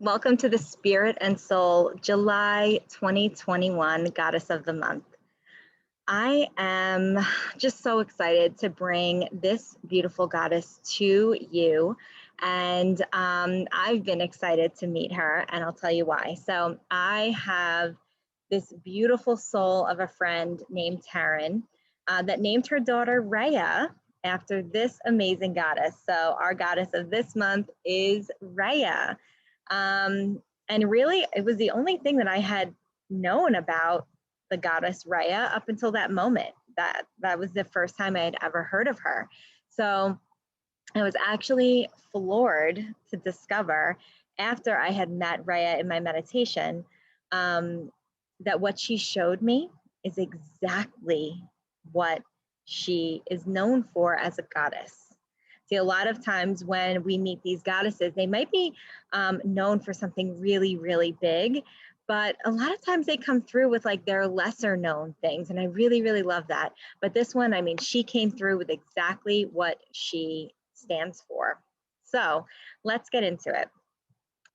Welcome to the Spirit and Soul July 2021 Goddess of the Month. I am just so excited to bring this beautiful goddess to you. And I've been excited to meet her, and I'll tell you why. So I have this beautiful soul of a friend named Taryn that named her daughter Rhea after this amazing goddess. So our goddess of this month is Rhea. And really, it was the only thing that I had known about the goddess Rhea up until that moment. That was the first time I had ever heard of her. So I was actually floored to discover after I had met Rhea in my meditation that what she showed me is exactly what she is known for as a goddess. See, a lot of times when we meet these goddesses, they might be known for something really, really big, but a lot of times they come through with like their lesser known things. And I really, really love that. But this one, I mean, she came through with exactly what she stands for. So let's get into it.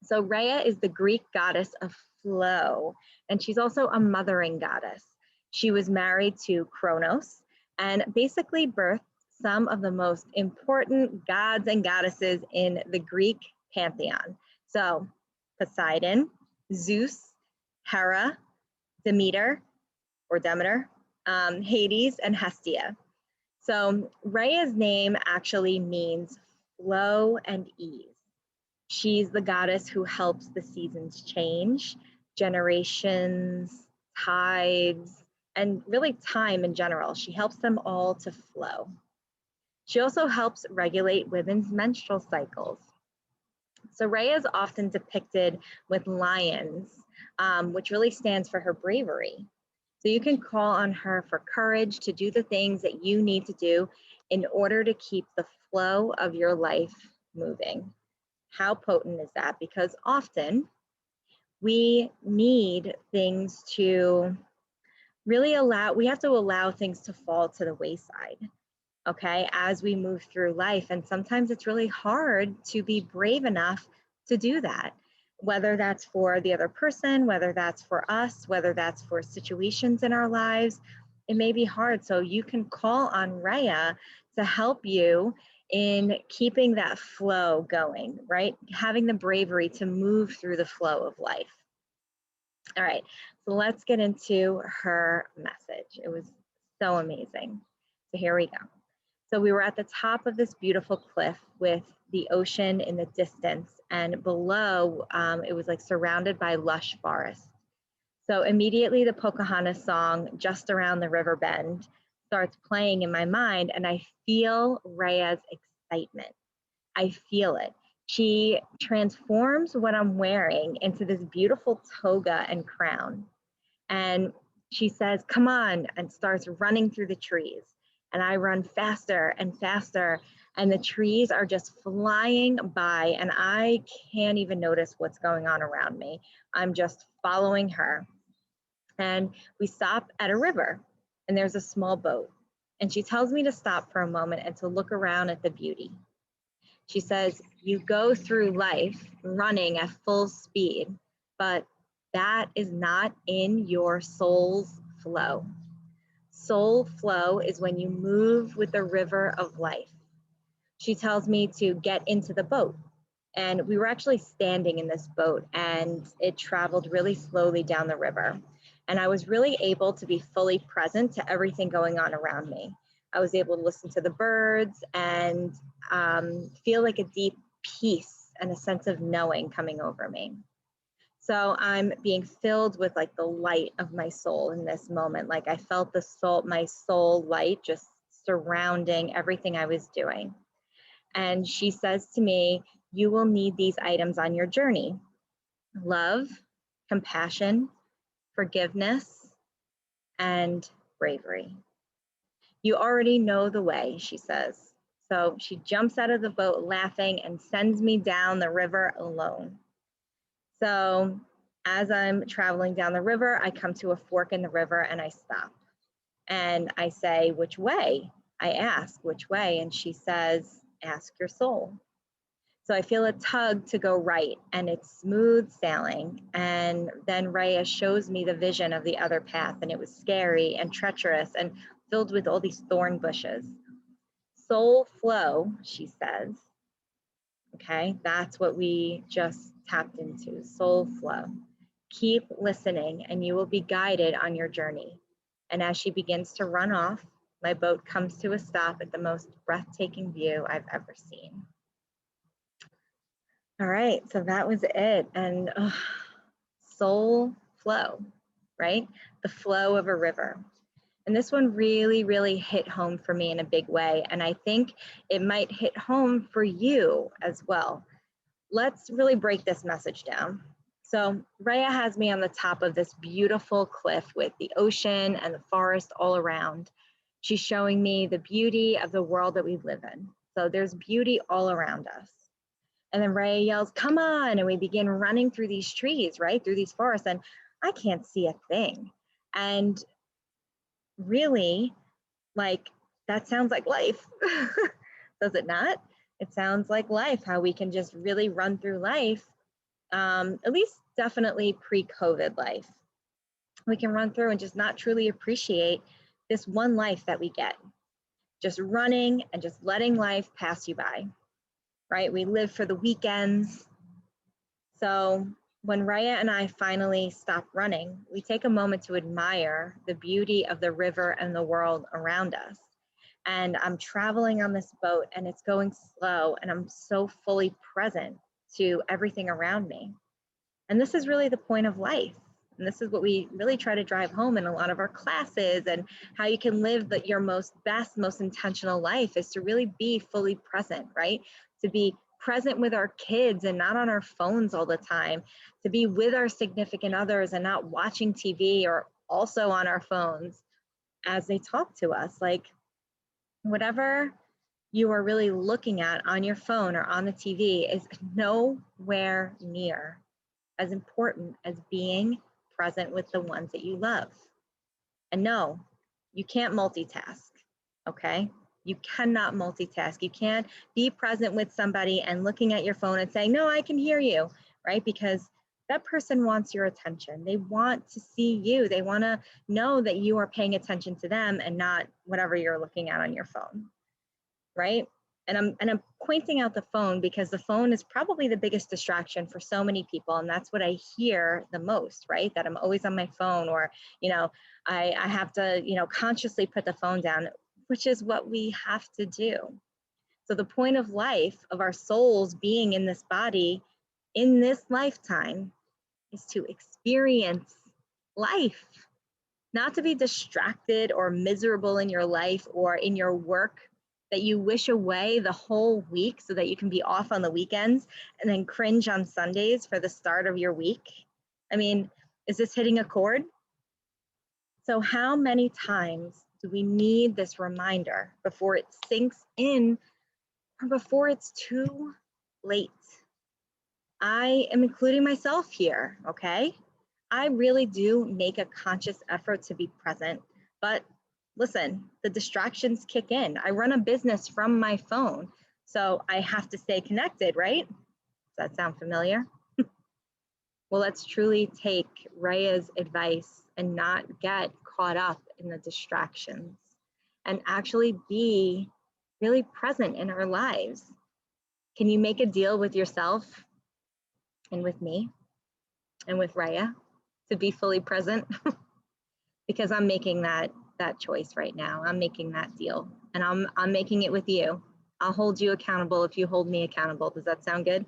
So Rhea is the Greek goddess of flow, and she's also a mothering goddess. She was married to Kronos and basically birthed some of the most important gods and goddesses in the Greek pantheon. So Poseidon, Zeus, Hera, Demeter, Hades, and Hestia. So Rhea's name actually means flow and ease. She's the goddess who helps the seasons change, generations, tides, and really time in general. She helps them all to flow. She also helps regulate women's menstrual cycles. So Rhea is often depicted with lions, which really stands for her bravery. So you can call on her for courage to do the things that you need to do in order to keep the flow of your life moving. How potent is that? Because often we need things to really we have to allow things to fall to the wayside, okay, as we move through life. And sometimes it's really hard to be brave enough to do that, whether that's for the other person, whether that's for us, whether that's for situations in our lives. It may be hard. So you can call on Rhea to help you in keeping that flow going, right? Having the bravery to move through the flow of life. All right, so let's get into her message. It was so amazing. So here we go. So we were at the top of this beautiful cliff with the ocean in the distance, and below it was like surrounded by lush forest. So immediately the Pocahontas song, Just Around the River Bend, starts playing in my mind, and I feel Rhea's excitement. I feel it. She transforms what I'm wearing into this beautiful toga and crown. And she says, come on, and starts running through the trees. And I run faster and faster, and the trees are just flying by, and I can't even notice what's going on around me. I'm just following her. And we stop at a river, and there's a small boat. And she tells me to stop for a moment and to look around at the beauty. She says, you go through life running at full speed, but that is not in your soul's flow. Soul flow is when you move with the river of life. She tells me to get into the boat. And we were actually standing in this boat, and it traveled really slowly down the river. And I was really able to be fully present to everything going on around me. I was able to listen to the birds and feel like a deep peace and a sense of knowing coming over me. So I'm being filled with like the light of my soul in this moment. Like I felt my soul light just surrounding everything I was doing. And she says to me, you will need these items on your journey: love, compassion, forgiveness, and bravery. You already know the way, she says. So she jumps out of the boat laughing and sends me down the river alone. So as I'm traveling down the river, I come to a fork in the river and I stop. And I say, which way? I ask, which way? And she says, ask your soul. So I feel a tug to go right, and it's smooth sailing. And then Rhea shows me the vision of the other path, and it was scary and treacherous and filled with all these thorn bushes. Soul flow, she says. Okay, that's what we just tapped into, soul flow. Keep listening and you will be guided on your journey. And as she begins to run off, my boat comes to a stop at the most breathtaking view I've ever seen. All right, so that was it. And soul flow, right? The flow of a river. And this one really, really hit home for me in a big way. And I think it might hit home for you as well. Let's really break this message down. So Rhea has me on the top of this beautiful cliff with the ocean and the forest all around. She's showing me the beauty of the world that we live in. So there's beauty all around us. And then Rhea yells, "Come on." And we begin running through these trees, right? Through these forests. And I can't see a thing. And really, like, that sounds like life. Does it not? It sounds like life, how we can just really run through life, at least definitely pre-COVID life. We can run through and just not truly appreciate this one life that we get. Just running and just letting life pass you by, right? We live for the weekends. So when Rhea and I finally stop running, we take a moment to admire the beauty of the river and the world around us. And I'm traveling on this boat and it's going slow and I'm so fully present to everything around me. And this is really the point of life. And this is what we really try to drive home in a lot of our classes, and how you can live your most intentional life is to really be fully present, right? To be present with our kids and not on our phones all the time, to be with our significant others and not watching TV or also on our phones as they talk to us. Like, whatever you are really looking at on your phone or on the TV is nowhere near as important as being present with the ones that you love. And no, you can't multitask, okay? You cannot multitask. You can't be present with somebody and looking at your phone and saying, "No, I can hear you," right? Because that person wants your attention. They want to see you. They want to know that you are paying attention to them and not whatever you're looking at on your phone, right? And I'm pointing out the phone because the phone is probably the biggest distraction for so many people. And that's what I hear the most, right? That I'm always on my phone, or, I have to, consciously put the phone down, which is what we have to do. So the point of life, of our souls being in this body, in this lifetime, is to experience life, not to be distracted or miserable in your life or in your work that you wish away the whole week so that you can be off on the weekends and then cringe on Sundays for the start of your week. I mean, is this hitting a chord? So how many times do we need this reminder before it sinks in or before it's too late? I am including myself here, okay? I really do make a conscious effort to be present, but listen, the distractions kick in. I run a business from my phone, so I have to stay connected, right? Does that sound familiar? Well, let's truly take Rhea's advice and not get caught up in the distractions and actually be really present in our lives. Can you make a deal with yourself and with me and with Rhea to be fully present? Because I'm making that choice right now. I'm making that deal, and I'm making it with you. I'll hold you accountable if you hold me accountable. Does that sound good?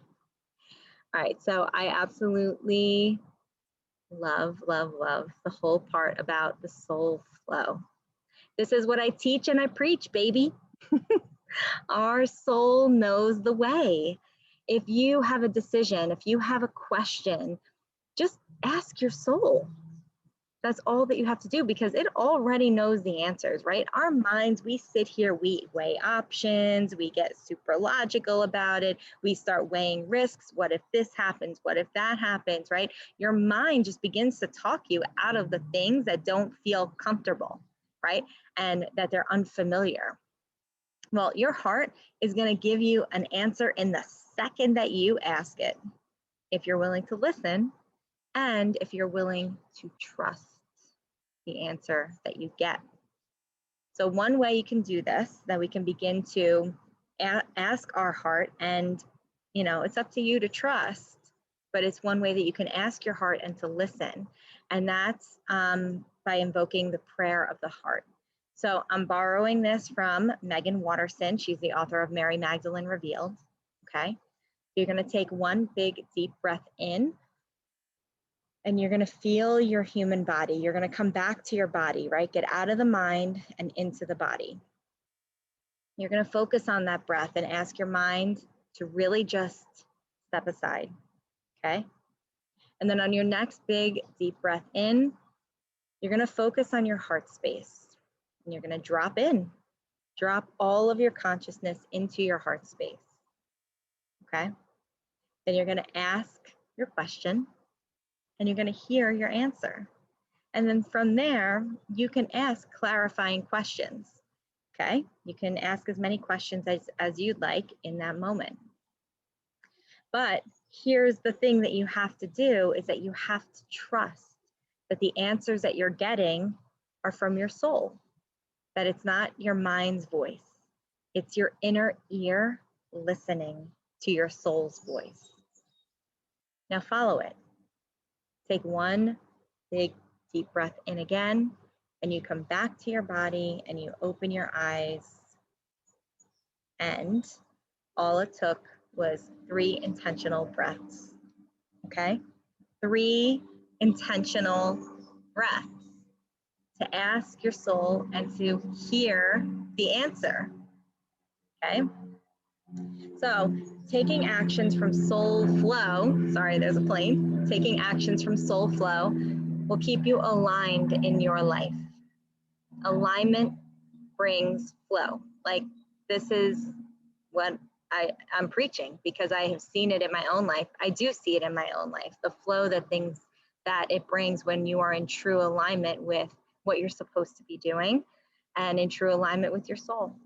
All right, so I absolutely love the whole part about the soul flow. This is what I teach and I preach, baby. Our soul knows the way. If you have a decision, if you have a question, just ask your soul. That's all that you have to do, because it already knows the answers, right? Our minds, we sit here, we weigh options, we get super logical about it. We start weighing risks. What if this happens? What if that happens, right? Your mind just begins to talk you out of the things that don't feel comfortable, right? And that they're unfamiliar. Well, your heart is going to give you an answer in the second that you ask it, if you're willing to listen and if you're willing to trust the answer that you get. So one way you can do this, that we can begin to ask our heart, and it's up to you to trust, but it's one way that you can ask your heart and to listen. And that's by invoking the prayer of the heart. So I'm borrowing this from Megan Watterson. She's the author of Mary Magdalene Revealed. Okay. You're going to take one big deep breath in, and you're going to feel your human body. You're going to come back to your body, right? Get out of the mind and into the body. You're going to focus on that breath and ask your mind to really just step aside, okay? And then on your next big deep breath in, you're going to focus on your heart space. And you're going to drop all of your consciousness into your heart space, okay? Then you're going to ask your question, and you're going to hear your answer. And then from there, you can ask clarifying questions, okay? You can ask as many questions as you'd like in that moment. But here's the thing that you have to do is that you have to trust that the answers that you're getting are from your soul, that it's not your mind's voice. It's your inner ear listening to your soul's voice. Now follow it. Take one big deep breath in again, and you come back to your body and you open your eyes. And all it took was 3 intentional breaths, okay? 3 intentional breaths to ask your soul and to hear the answer, okay? So taking actions from soul flow, sorry, there's a plane. Taking actions from soul flow will keep you aligned in your life. Alignment brings flow. Like, this is what I'm preaching, because I have seen it in my own life. I do see it in my own life. The flow that it brings when you are in true alignment with what you're supposed to be doing and in true alignment with your soul.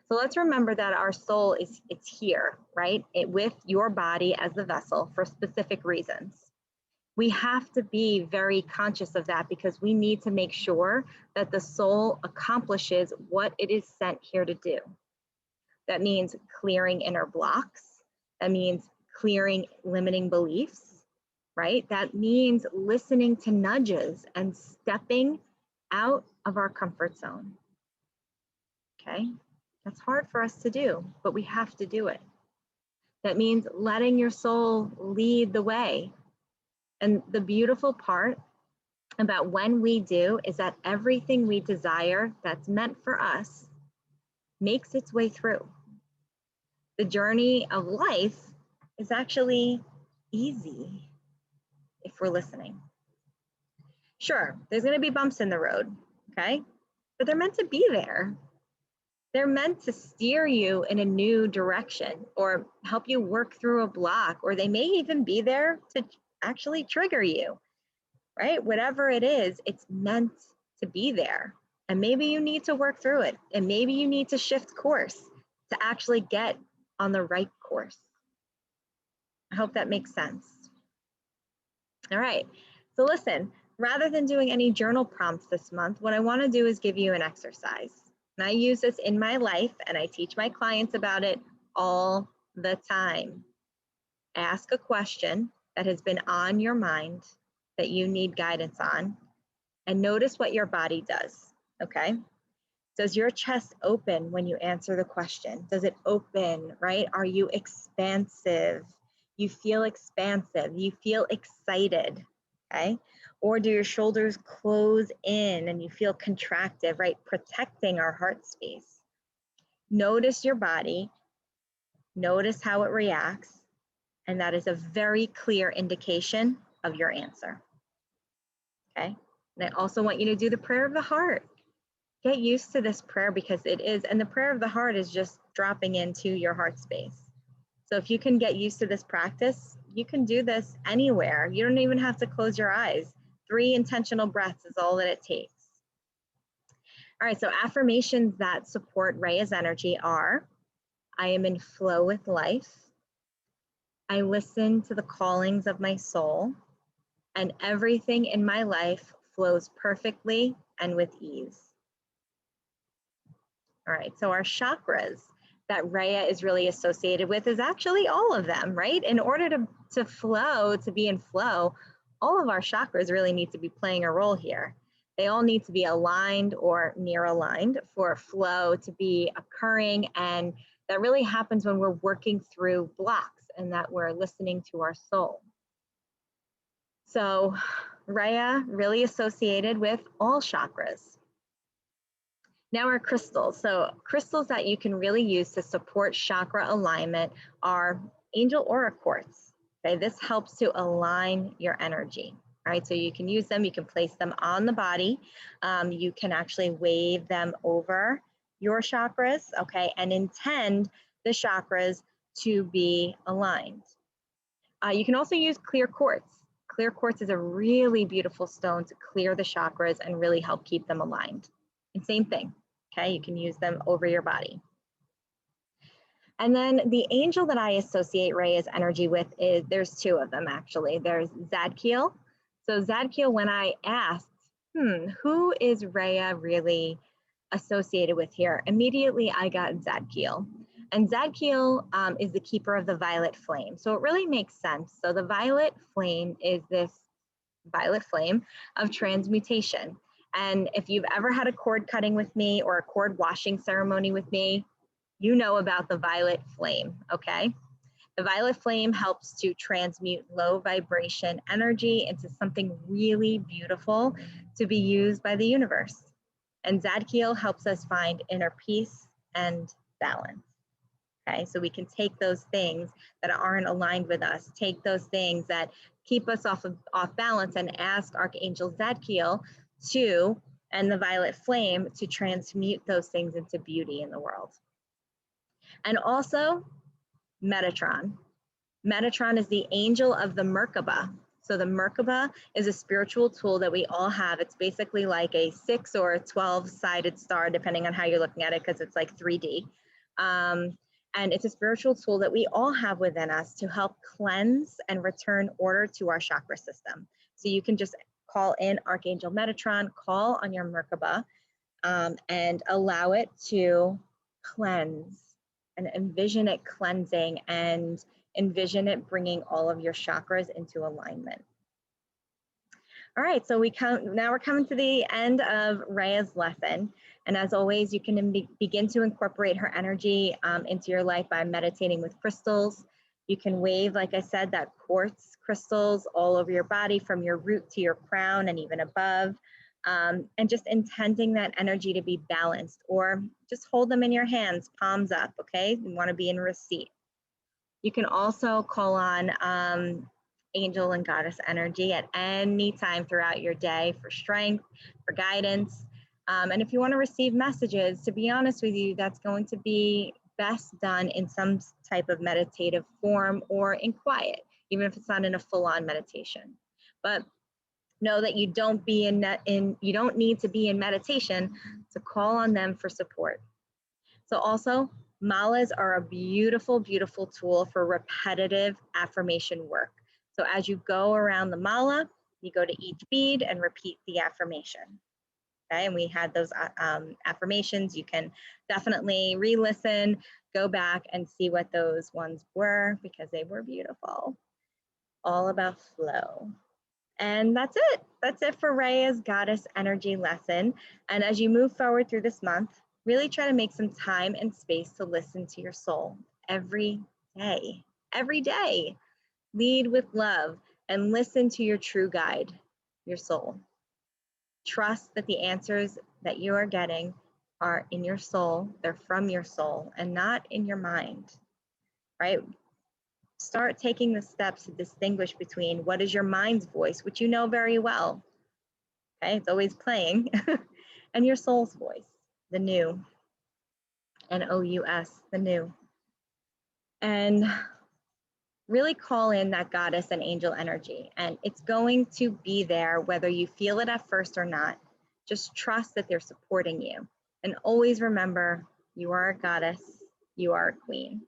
So let's remember that our soul it's here, right? With your body as the vessel for specific reasons. We have to be very conscious of that, because we need to make sure that the soul accomplishes what it is sent here to do. That means clearing inner blocks. That means clearing limiting beliefs, right? That means listening to nudges and stepping out of our comfort zone, okay? That's hard for us to do, but we have to do it. That means letting your soul lead the way. And the beautiful part about when we do is that everything we desire that's meant for us makes its way through. The journey of life is actually easy if we're listening. Sure, there's going to be bumps in the road, okay? But they're meant to be there. They're meant to steer you in a new direction or help you work through a block, or they may even be there to actually trigger you, right? Whatever it is, it's meant to be there. And maybe you need to work through it. And maybe you need to shift course to actually get on the right course. I hope that makes sense. All right, so listen, rather than doing any journal prompts this month, what I want to do is give you an exercise. And I use this in my life, and I teach my clients about it all the time. Ask a question that has been on your mind that you need guidance on, and notice what your body does, okay? Does your chest open when you answer the question? Does it open, right? Are you expansive? You feel expansive, you feel excited, okay? Or do your shoulders close in and you feel contracted, right? Protecting our heart space. Notice your body, notice how it reacts, and that is a very clear indication of your answer, okay? And I also want you to do the prayer of the heart. Get used to this prayer, because it is, and the prayer of the heart is just dropping into your heart space. So if you can get used to this practice, you can do this anywhere. You don't even have to close your eyes. 3 intentional breaths is all that it takes. All right, so affirmations that support Rhea's energy are: I am in flow with life. I listen to the callings of my soul, and everything in my life flows perfectly and with ease. All right, so our chakras that Rhea is really associated with is actually all of them, right? In order to flow, to be in flow, all of our chakras really need to be playing a role here. They all need to be aligned or near aligned for flow to be occurring, and that really happens when we're working through blocks and that we're listening to our soul. So Rhea really associated with all chakras. Now our crystals. So crystals that you can really use to support chakra alignment are angel aura quartz. Okay, this helps to align your energy. All right, so you can use them, you can place them on the body. You can actually wave them over your chakras, okay, and intend the chakras to be aligned. You can also use clear quartz. Clear quartz is a really beautiful stone to clear the chakras and really help keep them aligned. And same thing, okay? You can use them over your body. And then the angel that I associate Rhea's energy with is, there's two of them actually. There's Zadkiel. So Zadkiel, when I asked, who is Rhea really associated with here? Immediately I got Zadkiel. And Zadkiel is the keeper of the violet flame. So it really makes sense. So the violet flame is this violet flame of transmutation. And if you've ever had a cord cutting with me or a cord washing ceremony with me, you know about the violet flame, okay? The violet flame helps to transmute low vibration energy into something really beautiful to be used by the universe. And Zadkiel helps us find inner peace and balance. Okay, so we can take those things that aren't aligned with us, take those things that keep us off balance, and ask Archangel Zadkiel and the violet flame to transmute those things into beauty in the world. And also Metatron. Metatron is the angel of the Merkaba. So the Merkaba is a spiritual tool that we all have. It's basically like a 6 or a 12-sided star, depending on how you're looking at it, because it's like 3D. And it's a spiritual tool that we all have within us to help cleanse and return order to our chakra system. So you can just call in Archangel Metatron, call on your Merkaba, and allow it to cleanse, and envision it cleansing, and envision it bringing all of your chakras into alignment. All right, so now we're coming to the end of Rhea's lesson. And as always, you can begin to incorporate her energy into your life by meditating with crystals. You can wave, like I said, that quartz crystals all over your body from your root to your crown and even above. And just intending that energy to be balanced, or just hold them in your hands, palms up, okay? You want to be in receipt. You can also call on angel and goddess energy at any time throughout your day for strength, for guidance. And if you want to receive messages, to be honest with you, that's going to be best done in some type of meditative form or in quiet, even if it's not in a full-on meditation. But know that you don't need to be in meditation to call on them for support. So also, malas are a beautiful, beautiful tool for repetitive affirmation work. So as you go around the mala, you go to each bead and repeat the affirmation. Okay, and we had those affirmations. You can definitely re-listen, go back and see what those ones were, because they were beautiful. All about flow. And that's it. That's it for Rhea's goddess energy lesson. And as you move forward through this month, really try to make some time and space to listen to your soul every day. Every day. Lead with love and listen to your true guide, your soul. Trust that the answers that you are getting are in your soul. They're from your soul and not in your mind, right? Start taking the steps to distinguish between what is your mind's voice, which you know very well, okay? It's always playing, and your soul's voice, the new, N-O-U-S, the new. And really call in that goddess and angel energy, and it's going to be there whether you feel it at first or not. Just trust that they're supporting you. And always remember, you are a goddess, you are a queen.